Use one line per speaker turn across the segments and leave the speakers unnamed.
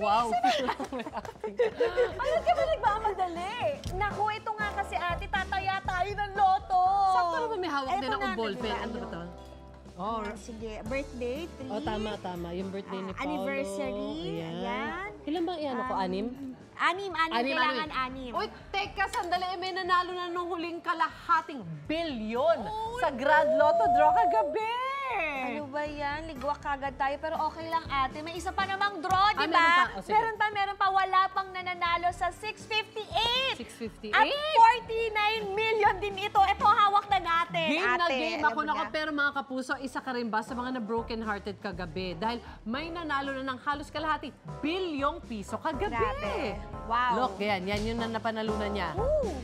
Wow.
Ano ka ba nagmamadali? Naku, ito nga kasi ate, tataya tayo ng loto.
Sakto naman may hawak
Eto
din akong
na,
ballpen.
diba,
Ano ba to? Oh,
Sige, birthday, 3.
oh, tama. Yung birthday ni Paolo.
Anniversary, ayan.
Ilan bang iyan ako? 6?
Kailangan 6.
Uy, teka, sandali. May nanalo na nung huling kalahating bilyon sa Grand Lotto draw kagabi.
Ano ba yan? Ligwak kagad tayo, pero okay lang ate. May isa pa namang draw, di
meron
ba?
pa. Oh, sige.
Meron pa. Wala pang nananalo sa 658.
658?
At 49 million din ito. Ito hawak na natin,
Game na
ate.
game
Alam
ako
mo
nako,
na.
pero mga kapuso, isa ka rin ba sa mga na-broken-hearted kagabi? Dahil may nanalo na ng halos kalahati bilyong piso kagabi.
Grabe. Wow.
Look, yan yung napanalunan niya.
Ooh.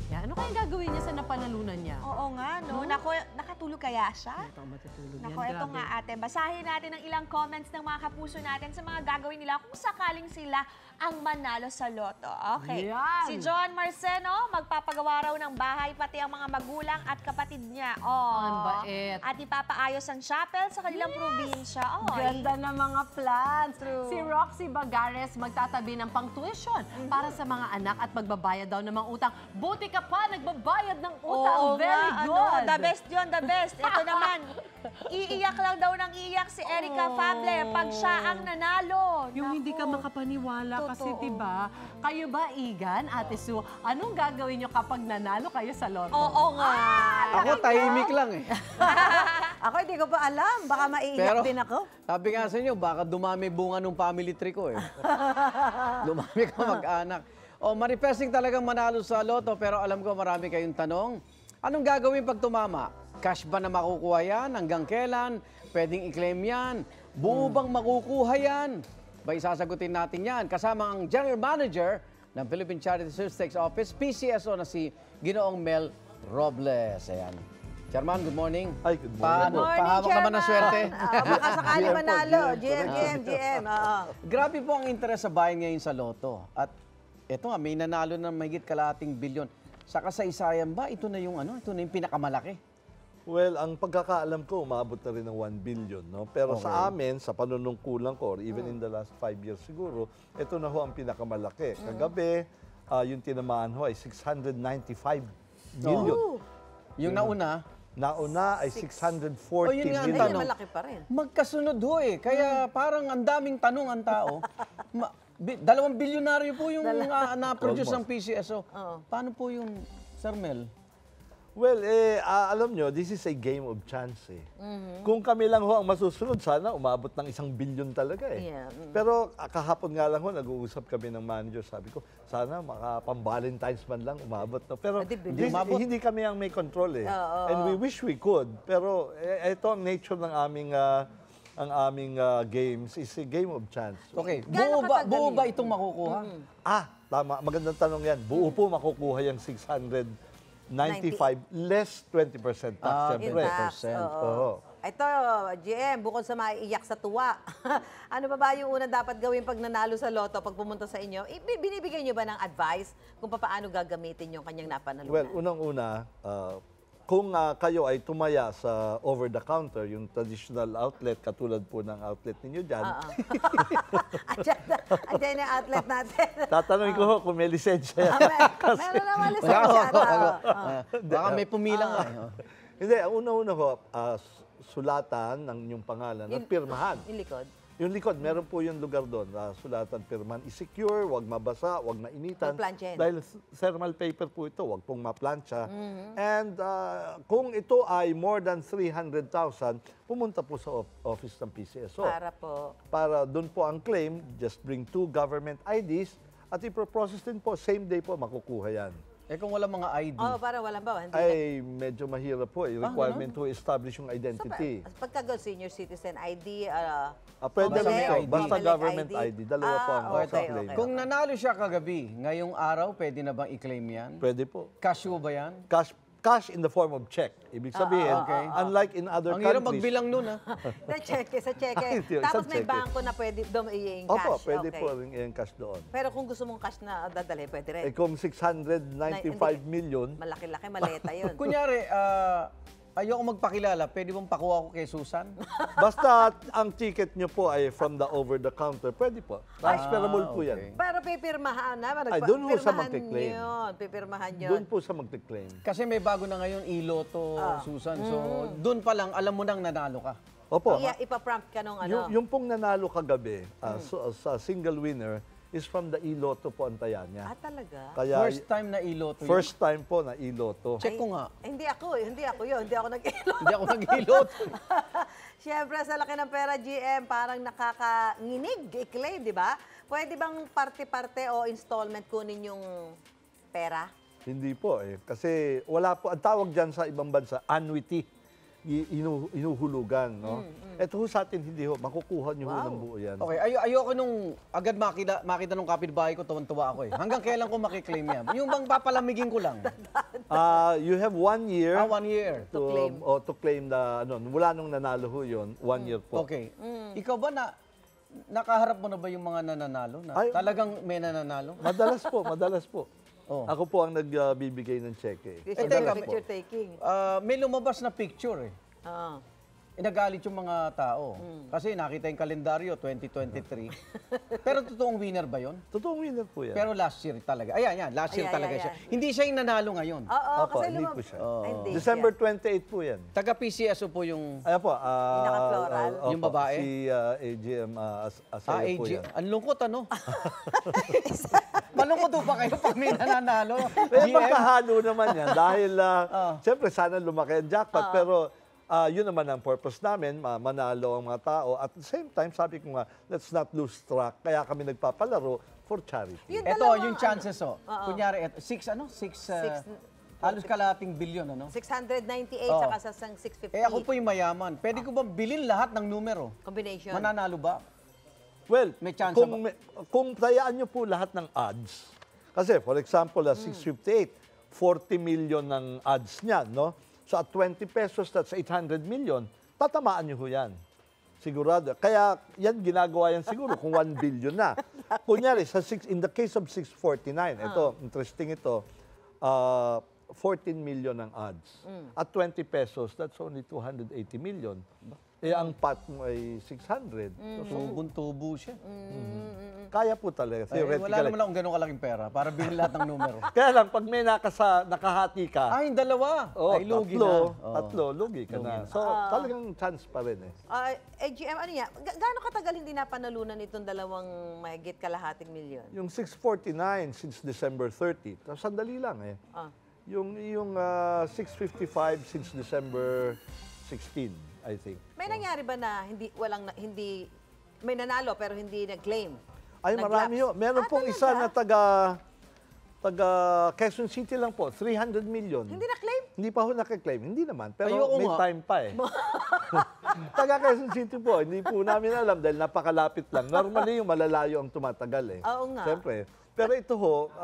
Yan, ano kaya gagawin niya sa napanalunan niya?
Oo nga, no? Naku, nakatulog kaya siya?
Ito, matutulog
Naku,
yan.
ito
Grabe.
nga ate. Basahin natin ang ilang comments ng mga kapuso natin sa mga gagawin nila kung sakaling sila ang manalo sa loto. Okay.
Yan.
Si John Marceno, magpapagawa raw ng bahay pati ang mga magulang at kapatid niya. Oh.
Ang bait.
At ipapaayos ang chapel sa kanilang probinsya. Oh,
Ganda ng mga plans. Si Roxy Bagares magtatabi ng pang-tuition para sa mga anak at magbabayad daw ng mga utang. Buti ka pa, nagbabayad ng utang.
Oo
Very
nga,
good.
the best yun, the best. Ito naman, iiyak lang daw ng iiyak si Erica Fable pag siya ang nanalo.
Yung hindi ka
Naku.
makapaniwala kasi
Totoo.
diba, kayo ba, Igan, Ate Sue, anong gagawin nyo kapag nanalo kayo sa lotto?
Oo nga.
Ako tahimik lang eh.
Ako hindi ko pa alam. Baka maiiyak
Pero,
din ako.
sabi nga sa inyo, baka dumami bunga ng family tree ko eh. Dumami ka mag-anak. O, manifesting talagang manalo sa loto, pero alam ko marami kayong tanong. Anong gagawin pag tumama? Cash ba na makukuha yan? Hanggang kailan? Pwedeng i-claim yan? Buo bang makukuha yan? Ba, isasagutin natin yan. Kasama ang General Manager ng Philippine Charity Sweepstakes Office, PCSO na si Ginoong Mel Robles. Ayan. Chairman, good morning.
Ay, good morning.
Paano?
Morning,
Pahawak naman ng swerte.
Baka sakali
GM po,
manalo.
GM.
GM. Oo.
Grabe po ang interest sa bayan ngayon sa loto. At ito nga, may nanalo ng mahigit kalahating bilyon. Sa kasaysayan ba, ito na yung pinakamalaki?
Well, ang pagkakaalam ko, umabot na rin ng 1 billion. No? Pero
Okay.
sa amin, sa panunungkulan ko, or even in the last 5 years siguro, ito na ho ang pinakamalaki. Kagabi, yung tinamaan ho ay 695 million.
Yung nauna,
Nauna ay 640
yun nga ang
Hindi,
million.
tanong.
malaki pa rin.
magkasunod ho eh. Kaya parang ang daming tanong ang tao. 2 bilyonaryo po yung na-produce ng PCSO. Paano po yung Sir Mel?
Well, alam nyo, this is a game of chance eh. Kung kami lang ho ang masusunod, sana umabot ng 1 billion talaga eh.
Yeah.
Pero kahapon nga lang ho, nag-uusap kami ng manager, sabi ko, sana pang-Valentine's man lang umabot. No? Pero
Di,
hindi kami ang may control eh. And we wish we could. Pero ito ang nature ng aming games, is a game of chance.
Okay,
Gaano katagal
buo ba
yun?
itong makukuha?
Tama. Magandang tanong yan. Buo po makukuha yung 695 less 20% tax, syempre.
20%.
Oo.
Ito, GM, bukod sa maiiyak sa tuwa, ano ba yung unang dapat gawin pag nanalo sa loto, pag pumunta sa inyo? Binibigyan nyo ba ng advice kung paano gagamitin yung kanyang napanalunan?
Well, unang-una, kung kayo ay tumaya sa over-the-counter, yung traditional outlet, katulad po ng outlet ninyo dyan,
Andiyan yung outlet natin.
tatanungin ko ho kung may lisensya.
Meron naman lisensya.
Baka may pumilang nga eh.
Hindi, ang una-una ho, sulatan ng inyong pangalan at pirmahan.
Yung likod.
Yung likod, meron po yung lugar doon, sulatan, pirman, i-secure, wag mabasa, wag mainitan.
Huwag planchahin.
Dahil thermal paper po ito, wag pong maplansya. And kung ito ay more than 300,000, pumunta po sa office ng PCSO. Para doon po ang claim, just bring 2 government IDs at iproprocess din po, same day po makukuha yan.
Eh kung wala mga ID.
Para walang bawa.
Ay, medyo mahirap po. Requirement to establish yung identity.
Pagka senior citizen ID,
Pwede
Basta
rin
may
po.
ID.
Basta
Balik
government
ID.
ID. Dalawa po ang
okay,
claim.
okay.
Kung nanalo siya kagabi, ngayong araw, pwede na bang i-claim yan?
Pwede po.
Cash ba yan?
Cash in the form of check. Ibig sabihin,
okay.
unlike in other
Ang hirap
countries.
magbilang nun ah.
sa cheque.
Isang
Tapos may
cheque.
bangko na pwede doon i-cash.
Opo, pwede
Okay.
po rin i-cash doon.
Pero kung gusto mong cash na dadalhin, pwede rin.
Kung 695 million,
Malaki-laki, maleta yun.
Kunyari, Ayoko magpakilala. Pwede bang pakuha ko kay Susan?
Basta ang ticket nyo po ay from the over-the-counter, pwede po. Transferable po yan.
okay.
Pero pipirmahan na.
Ay, doon po sa magkiklaim.
Pipirmahan yun.
Doon po sa magte-claim.
Kasi may bago na ngayon, iloto, Susan. So, doon pa lang, alam mo nang nanalo ka.
Opo.
Ipa-prompt ka nung ano.
Yung pong nanalo kagabi sa single winner is from the iloto po ang taya niya.
Talaga?
Kaya,
First time na iloto yun.
first time po na iloto.
Check ko nga.
Hindi ako yun. Hindi ako nag-iloto.
Hindi ako nag-iloto.
Siyempre, sa laki ng pera, GM, parang nakakanginig, i-claim, di ba? Pwede bang parte-parte o installment kunin yung pera?
Hindi po eh. Kasi wala po, ang tawag dyan sa ibang bansa, annuity. Inuhulugan, no? Ito ho sa atin, hindi ho. Makukuha nyo ho ng buo yan.
Okay, ayoko nung agad makita nung kapitbahay ko, tuwan-tuwa ako eh. Hanggang kailan ko makiklaim yan? Yung bang papalamigin ko lang?
You have 1 year.
1 year.
To claim.
To claim the, mula nung nanalo ho yun, 1 year po.
Okay. Ikaw ba nakaharap mo na ba yung mga nananalo?
Ay,
Talagang may nananalo?
Madalas po.
Oh.
Ako po ang nagbibigay ng cheque.
Teka, picture taking.
May lumabas na picture eh.
Oo.
Nagalit yung mga tao. Kasi nakita yung kalendaryo, 2023. Pero totoong winner ba yon?
Totoong winner po yan.
Pero last year talaga. Ayan, last year
Ayan,
talaga
ayan.
siya. Hindi siya yung nanalo ngayon.
Oo,
Opo,
kasi
hindi po siya.
Hindi
December 28 po yan.
Taga PCSO po yung...
Ayan po.
Pinaka-floral?
Yung babae?
Si AGM Asaya po
AG.
yan.
Ang lungkot ano? Malungkot po ba kayo pag may nananalo?
May
GM?
magkahalo naman yan dahil siyempre sana lumaki ang jackpot pero yun naman ang purpose namin, manalo ang mga tao. At the same time, sabi ko nga, let's not lose track. Kaya kami nagpapalaro for charity.
Ito, yung chances Kunyari, 6 halos kalahating bilyon, ano?
698
Oo.
saka sa 650.
Ako po yung mayaman. Pwede ko ba bilhin lahat ng numero?
Combination.
Mananalo ba?
Well,
May chance
kung tayaan nyo po lahat ng odds, kasi for example, 658, 40 million ng odds niya, no? So at 20 pesos, that's 800 million. Tatamaan nyo ho yan. Sigurado. Kaya yan ginagawa yan siguro kung 1 billion na. Kunyari, in the case of 649, ito, interesting ito, 14 million ang odds. At 20 pesos, that's only 280 million. Eh, ang pot mo ay 600. So,
Tubon-tubo siya.
kaya po talaga.
Wala naman akong ganun kalaking pera para bilhin lahat ng numero.
Kaya lang, pag may nakahati ka,
Ay, dalawa. Ay, lugi
tatlo, lugi ka na. So, talagang chance pa rin eh.
GM, ano yan? Gaano katagal hindi napanalunan itong dalawang mahigit kalahating milyon?
Yung 649 since December 30, sandali lang eh. Yung 655 since December 16, I think.
May nangyari ba na hindi may nanalo pero hindi nag-claim?
Ay, marami yun. Meron pong isa na taga Quezon City lang po, 300 million.
Hindi na-claim?
Hindi pa ho nakaklaim. Hindi naman. Pero
Ayoko
may
nga.
time pa eh. Taga Quezon City po. Hindi po namin alam dahil napakalapit lang. Normally yung malalayo ang tumatagal eh.
Oo nga.
Siyempre. Pero ito ho,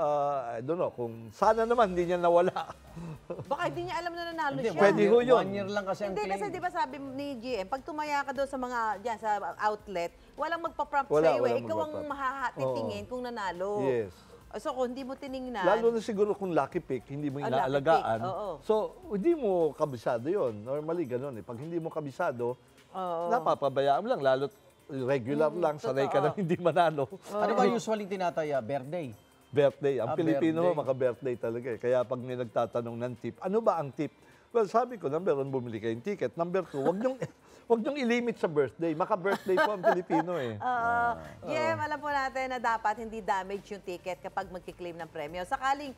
I don't know, kung sana naman hindi niya nawala.
Baka hindi niya alam na nanalo
Hindi,
siya.
pwede ho yun.
1 year lang kasi ang
Hindi,
claim.
kasi di ba sabi ni GM, pag tumaya ka doon sa mga, dyan, sa outlet, walang magpa-prompt
Wala,
sa'yo eh.
walang
Ikaw ang
magpa-prompt.
titingin kung nanalo.
Yes.
So kung hindi mo tiningnan,
Lalo na siguro kung lucky pick, hindi mo
Lucky
inaalagaan.
pick, oo.
So, hindi mo kabisado yon. Normally, ganun eh. Pag hindi mo kabisado, napapabayaan mo lang. Lalo't regular lang, sanay ka na hindi manalo.
Ano ba usually tinataya? Birthday?
Birthday. Ang Pilipino
birthday.
maka-birthday talaga eh. Kaya pag may nagtatanong ng tip, ano ba ang tip? Well, sabi ko, number 1, bumili kayong ticket. Number 2, wag niyong ilimit sa birthday. Maka-birthday po ang Pilipino eh.
GM, alam po natin na dapat hindi damage yung ticket kapag magkiklaim ng premyo. Sakaling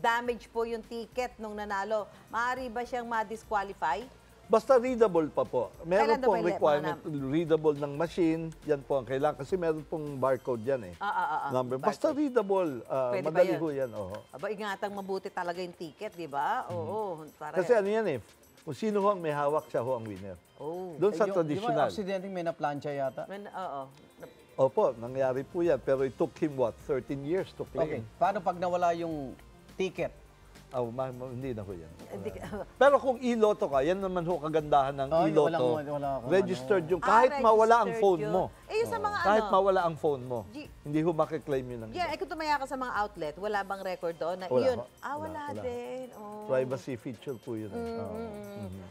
damage po yung ticket nung nanalo, maaari ba siyang ma-disqualify?
Basta readable pa po. Meron
Kailan daw
pong
ba
requirement, readable ng machine. Yan po ang kailangan. Kasi meron pong barcode yan eh. Number. Basta readable.
Pwede ba
Madali
yun?
ho yan. Oo.
Aba, ingatang mabuti talaga yung ticket, di ba? Oo. Para,
Kasi ano yan eh. Kung sino ho ang may hawak, siya ho ang winner. Doon sa
Di ba
traditional.
Oh.
aksidente may na-plancha yata?
Oo.
Opo, nangyari po yan. Pero it took him what? 13 years to
Okay.
claim.
Paano pag nawala yung ticket?
Hindi na ho yan. Pero kung iloto ka, yan naman ho kagandahan ng iloto.
wala akong
Registered yung kahit mawala ang
registered
phone
yun.
mo.
Eh, yung sa mga
Kahit mawala ang phone mo. Hindi ho makiklaim yun ng iba.
Yeah, kung tumaya ka sa mga outlet, wala bang record doon na
Wala
yun?
ho.
Wala
Wala.
din. Oh.
Privacy feature po yun.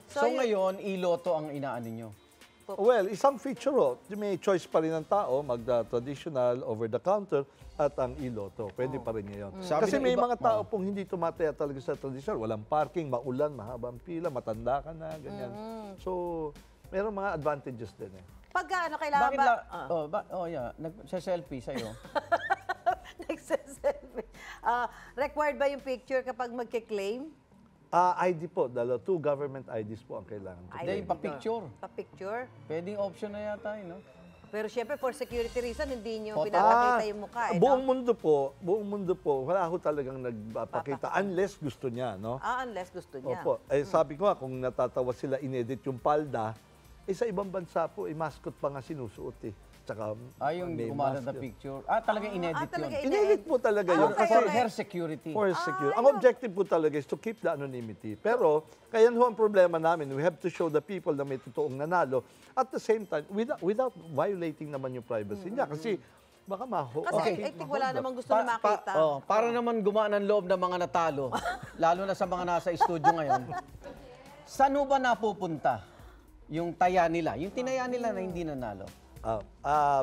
So, ngayon, iloto ang inaano nyo.
Well, isang feature ho. May choice pa rin ng tao, traditional, over-the-counter, at ang iloto. Pwede pa rin ngayon.
Sabi
Kasi
ng
may
iba-
mga tao pong hindi tumataya talaga sa traditional. Walang parking, maulan, mahabang pila, matanda ka na, ganyan. So, mayroong mga advantages din eh.
Pagka ano, kailangan
Bakit
ba?
nag-selfie sa'yo.
Nagsaselfie. Required ba yung picture kapag magke-claim?
ID po, two government IDs po ang kailangan.
Hindi, pa-picture.
Pa-picture?
Pwedeng option na yata, no?
Pero syempre, for security reason, hindi nyo
Photo.
pinapakita yung mukha.
Buong mundo po, wala ho talagang nagpapakita unless gusto niya, no?
Unless gusto niya.
Opo. Sabi ko nga, kung natatawa sila, inedit yung palda, sa ibang bansa po, mascot pa nga sinusuot eh. Tsaka,
Yung
may
kumalat na
mask yun.
picture. Talagang inedit
talaga
yun.
Inedit po talaga yun.
okay,
For
okay.
hair security.
For secure. Ang objective po talaga is to keep the anonymity. Pero, kaya ho ang problema namin, we have to show the people na may totoong nanalo at the same time, without violating naman yung privacy niya. Kasi, baka
Kasi wala namang gusto na makita.
Para naman gumaan ang loob ng mga natalo, lalo na sa mga nasa studio ngayon, saan ho ba napupunta yung taya nila? Yung tinaya nila na hindi nanalo?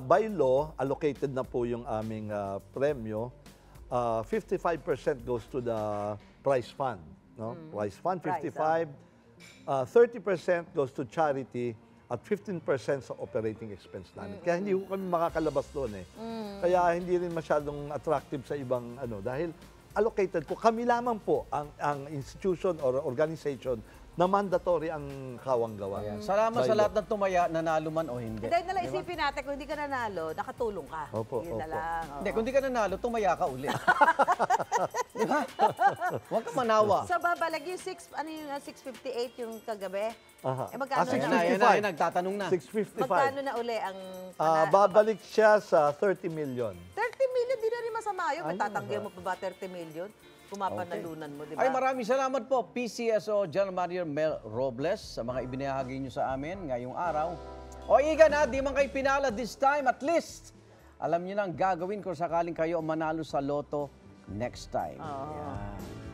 By law, allocated na po yung aming premyo. 55% goes to the prize fund. No? Prize fund, 55. 30% goes to charity at 15% sa operating expense namin. Kaya hindi ko kami makakalabas doon eh. Kaya hindi rin masyadong attractive sa ibang dahil allocated po. Kami lamang po ang institution or organization na mandatory ang kawang gawa.
Salamat sa lahat ng tumaya, nanalo man o hindi.
Dahil nalang isipin natin, kung hindi ka nanalo, nakatulong ka.
Opo,
Yun na
opo.
lang.
Hindi, kung di ka nanalo, tumaya ka uli. Di ba? Huwag ka manawa.
So, babalag yung 658 yung kagabi?
Aha.
Magkano na?
655.
Yan, nagtatanong na.
655.
Magkano na uli ang...
Babalik siya sa 30 million.
30 million, di na rin masama yun. Matatanggihan mo pa ba 30 million? Pumapanalunan mo, di ba?
Ay, maraming salamat po, PCSO General Manager Mel Robles, sa mga ibinahagi niyo sa amin ngayong araw. O Igan, di man kayo pinala this time, at least, alam niyo na ang gagawin kung sakaling kayo manalo sa loto next time. Yan.